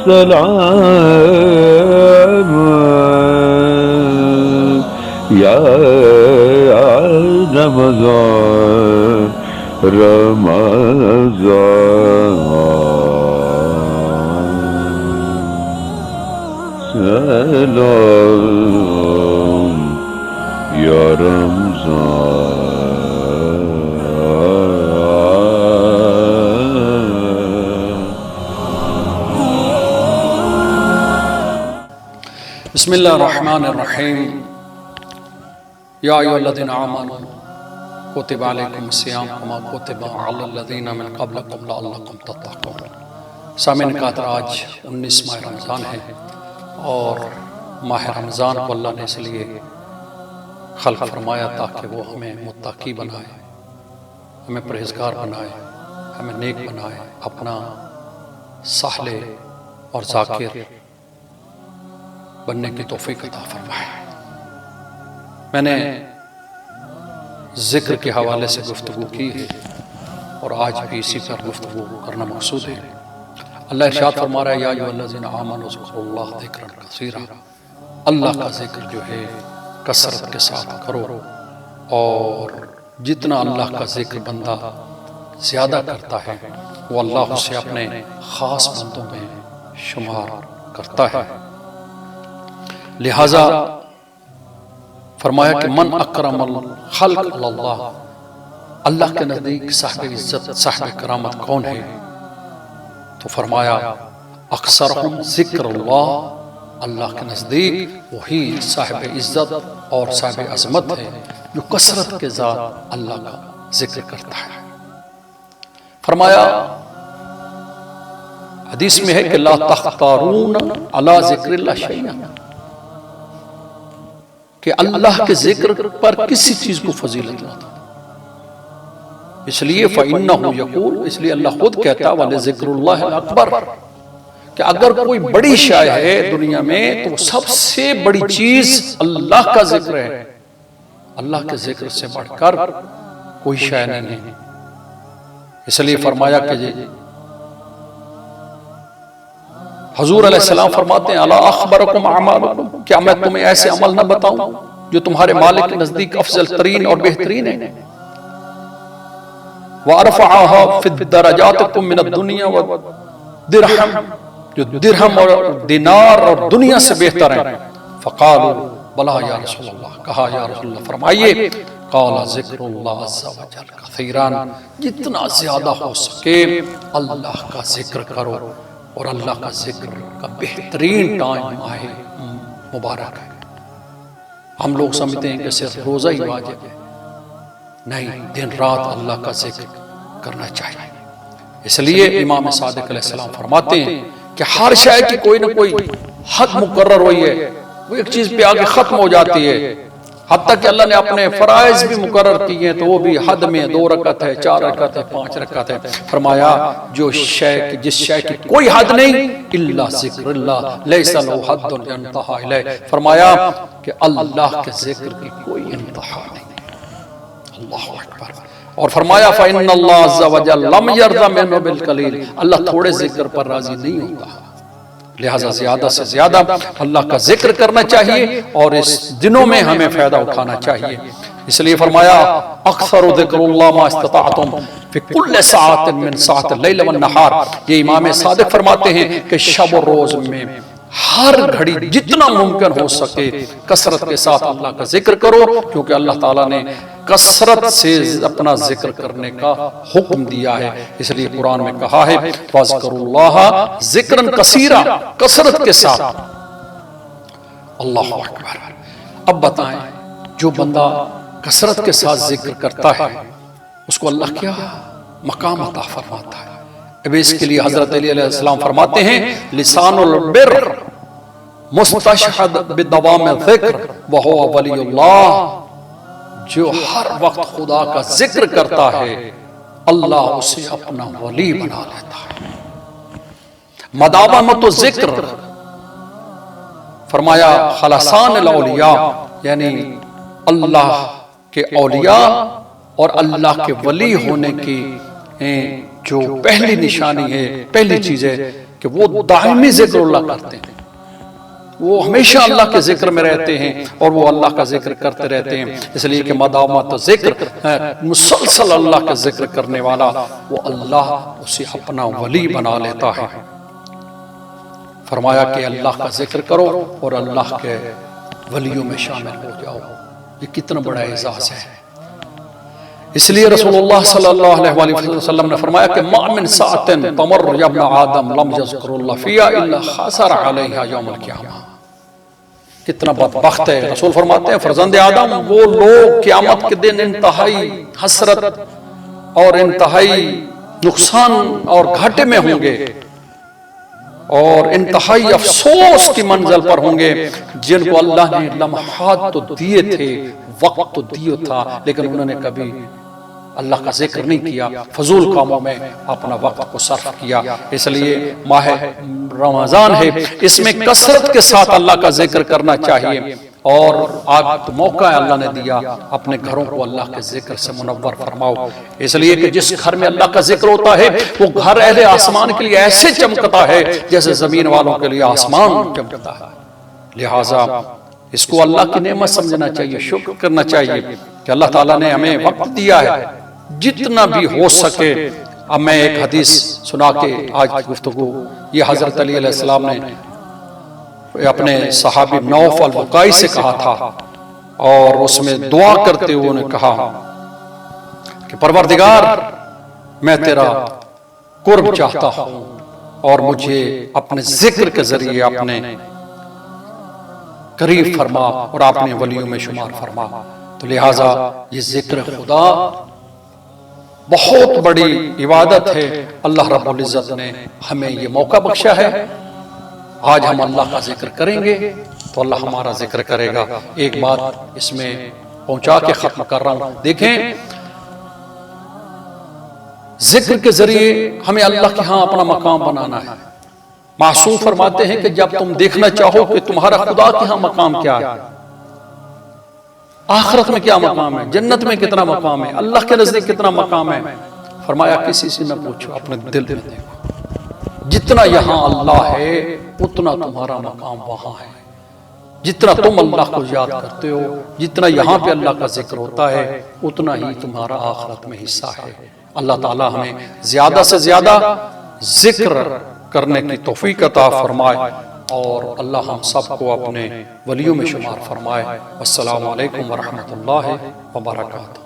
سلام یا رمضان رمضان سلام یا رمضان. بسم اللہ الرحمن الرحیم. یا ایھا الذین آمنوا کتب علیکم الصیام کما کتب علی الذین من قبلکم لعلکم تتقون. سامعین قادر، آج 19 ماہ رمضان ہے اور ماہ رمضان کو اللہ نے اس لیے خلق فرمایا تاکہ وہ ہمیں متقی بنائے، ہمیں پرہیزگار بنائے، ہمیں نیک بنائے، اپنا صالح اور ذاکر بننے کی توفیق عطا فرمائے. میں نے ذکر کے حوالے سے گفتگو کی ہے اور آج بھی اسی پر گفتگو کرنا مقصود ہے. اللہ ارشاد فرما رہا ہے یا ایھا الذین آمنوا اذکروا اللہ ذکرا کثیرا. اللہ کا ذکر جو ہے کثرت کے ساتھ کرو، اور جتنا اللہ کا ذکر بندہ زیادہ کرتا ہے وہ اللہ اسے اپنے خاص بندوں میں شمار کرتا ہے. لہذا فرمایا کہ من اکرم الخلق اللہ، اللہ کے نزدیک صاحب عزت صاحب کرامت کون ہے؟ تو فرمایا اکثرہم ذکر اللہ، اللہ کے نزدیک وہی صاحب عزت اور صاحب عظمت ہے جو کثرت کے ساتھ اللہ کا ذکر کرتا ہے. فرمایا حدیث میں ہے کہ لا تختارون علی ذکر اللہ شیئا، کہ اللہ کے ذکر پر کسی چیز کو فضیلت نہ دو. اس لیے فَإِنَّهُ يَقُولُ، اس لیے اللہ خود کہتا ہے وَلِذِكْرُ اللَّهِ الْأَكْبَرُ، کہ اگر کوئی بڑی شے ہے دنیا میں تو سب سے بڑی چیز اللہ کا ذکر ہے. اللہ کے ذکر سے بڑھ کر کوئی شے نہیں ہے. اس لیے فرمایا کہ حضور علیہ السلام فرماتے ہیں الا اخبرکم اعمالکم، کیا میں تمہیں ایسے عمل نہ بتاؤں جو تمہارے مالک کے نزدیک افضل ترین اور بہترین ہے. وارفعها فی الدرجاتکم من الدنیا والدرہم، جو درہم اور دینار اور دنیا سے بہتر ہیں. فقالوا بلا یا رسول اللہ، کہا یا رسول اللہ فرمائیے. قال ذکر اللہ عز وجل کثیرا، جتنا زیادہ ہو سکے اللہ کا ذکر کرو، اور اللہ کا ذکر کا بہترین ٹائم ماہ مبارک ہے. ہم لوگ سمجھتے ہیں کہ صرف روزہ ہی واجب ہے، نہیں، دن رات اللہ کا ذکر کرنا چاہیے. اس لیے امام صادق علیہ السلام فرماتے ہیں کہ ہر شے کی کوئی نہ کوئی حد مقرر ہوئی ہے، وہ ایک چیز پہ آگے ختم ہو جاتی ہے. حتیٰ کہ اللہ نے اپنے فرائض بھی مقرر کیے ہیں تو وہ بھی حد میں 2 رکعت ہے، 4 رکعت ہے، 5 رکعت ہے. فرمایا جو شے جس شے کی کوئی حد نہیں الا ذکر اللہ لیس لہ حد ینتہی الیہ، فرمایا کہ اللہ کے ذکر کی کوئی انتہا نہیں. اللہ اکبر. اور فرمایا فإن اللہ عز وجل لم یرضى منہ بالقلیل، اللہ تھوڑے ذکر پر راضی نہیں ہوتا. لہذا زیادہ سے زیادہ اللہ کا ذکر کرنا چاہیے اور اس دنوں میں ہمیں فائدہ اٹھانا چاہیے. اس لیے فرمایا اکثر ذکر اللہ ما استطعتم فی کل ساعت من ساعت اللیل والنہار. یہ امام صادق فرماتے ہیں کہ شب و روز میں ہر گھڑی جتنا ممکن ہو سکے کثرت کے ساتھ اللہ کا ذکر کرو، کیونکہ اللہ تعالیٰ نے کثرت سے اپنا ذکر کرنے کا حکم دیا ہے. اس لیے قرآن میں کہا ہے فَاذْكُرُوا اللَّهَ ذِكْرًا كَثِيرًا، کثرت کے ساتھ. اللہ اکبر. اب بتائیں جو بندہ کثرت کے ساتھ ذکر کرتا ہے اس کو اللہ کیا مقام عطا فرماتا ہے. اب اس کے لیے حضرت علی علیہ السلام فرماتے ہیں لسان البر مستشہد بدوام الذکر وہو ولی اللہ، جو ہر وقت خدا کا ذکر کرتا ہے اللہ اسے اپنا ولی بنا لیتا ہے. مداومت الذکر، فرمایا خلصان الاولیاء، یعنی اللہ کے اولیاء اور اللہ کے ولی ہونے کی جو پہلی نشانی ہے، پہلی چیز ہے کہ وہ دائمی ذکر اللہ کرتے ہیں، وہ ہمیشہ اللہ کے ذکر میں رہتے ہیں اور وہ اللہ کا ذکر کرتے رہتے ہیں، اس لیے کہ مدامت ذکر، مسلسل اللہ کا ذکر کرنے والا وہ اللہ اسے اپنا ولی بنا لیتا ہے۔ فرمایا کہ اللہ کا ذکر کرو اور اللہ کے ولیوں میں شامل ہو جاؤ، یہ کتنا بڑا اعزاز ہے۔ اس لیے رسول اللہ صلی اللہ علیہ وآلہ وسلم نے فرمایا کہ ما من ساعت تمر یا ابن آدم لم یذکر اللہ فیہا الا خسر علیہا یوم القیامہ۔ کتنا بدبخت ہے، رسول فرماتے ہیں فرزند آدم وہ لوگ قیامت کے دن انتہائی حسرت اور انتہائی نقصان اور گھاٹے میں ہوں گے اور انتہائی افسوس کی منزل پر ہوں گے، جن کو اللہ نے لمحات تو دیے تھے، وقت تو دیے تھا، لیکن انہوں نے کبھی اللہ کا ذکر نہیں کیا، فضول کاموں میں اپنا وقت کو صرف کیا۔ اس لیے ماہ رمضان ہے، اس میں کثرت کے ساتھ اللہ کا ذکر کرنا چاہیے، اور آپ موقع اللہ نے دیا، اپنے گھروں کو اللہ کے ذکر سے منور فرماؤ، اس لیے کہ جس گھر میں اللہ کا ذکر ہوتا ہے وہ گھر اہل آسمان کے لیے ایسے چمکتا ہے جیسے زمین والوں کے لیے آسمان چمکتا ہے۔ لہٰذا اس کو اللہ کی نعمت سمجھنا چاہیے، شکر کرنا چاہیے کہ اللہ تعالیٰ نے ہمیں وقت دیا ہے، جتنا بھی ہو سکے۔ اب میں ایک حدیث سنا کے آج کی گفتگو، یہ حضرت علی علیہ السلام نے اپنے صحابی نوف البقائی سے کہا تھا، اور اس میں دعا کرتے ہوئے انہوں نے کہا کہ پروردگار میں تیرا قرب چاہتا ہوں اور مجھے اپنے ذکر کے ذریعے اپنے قریب فرما اور اپنے ولیوں میں شمار فرما۔ تو لہٰذا یہ ذکر خدا بہت بڑی عبادت ہے، اللہ رب العزت نے ہمیں یہ موقع بخشا ہے۔ آج ہم اللہ کا ذکر کریں گے تو اللہ ہمارا ذکر کرے گا۔ ایک بات اس میں پہنچا کے ختم کر رہا ہوں، دیکھیں ذکر کے ذریعے ہمیں اللہ کے ہاں اپنا مقام بنانا ہے۔ معصوم فرماتے ہیں کہ جب تم دیکھنا چاہو کہ تمہارا خدا کے ہاں مقام کیا ہے، آخرت میں کیا مقام ہے، جنت میں کتنا مقام ہے، اللہ کے نزدیک کتنا مقام ہے، فرمایا کسی سے نہ پوچھو، اپنے دل میں دیکھو، جتنا یہاں اللہ ہے اتنا تمہارا مقام وہاں ہے۔ جتنا تم اللہ کو یاد کرتے ہو، جتنا یہاں پہ اللہ کا ذکر ہوتا ہے، اتنا ہی تمہارا آخرت میں حصہ ہے۔ اللہ تعالی ہمیں زیادہ سے زیادہ ذکر کرنے کی توفیق عطا فرمائے، اور اللہ ہم سب کو اپنے ولیوں میں شمار فرمائے۔ السلام علیکم ورحمۃ اللہ وبرکاتہ۔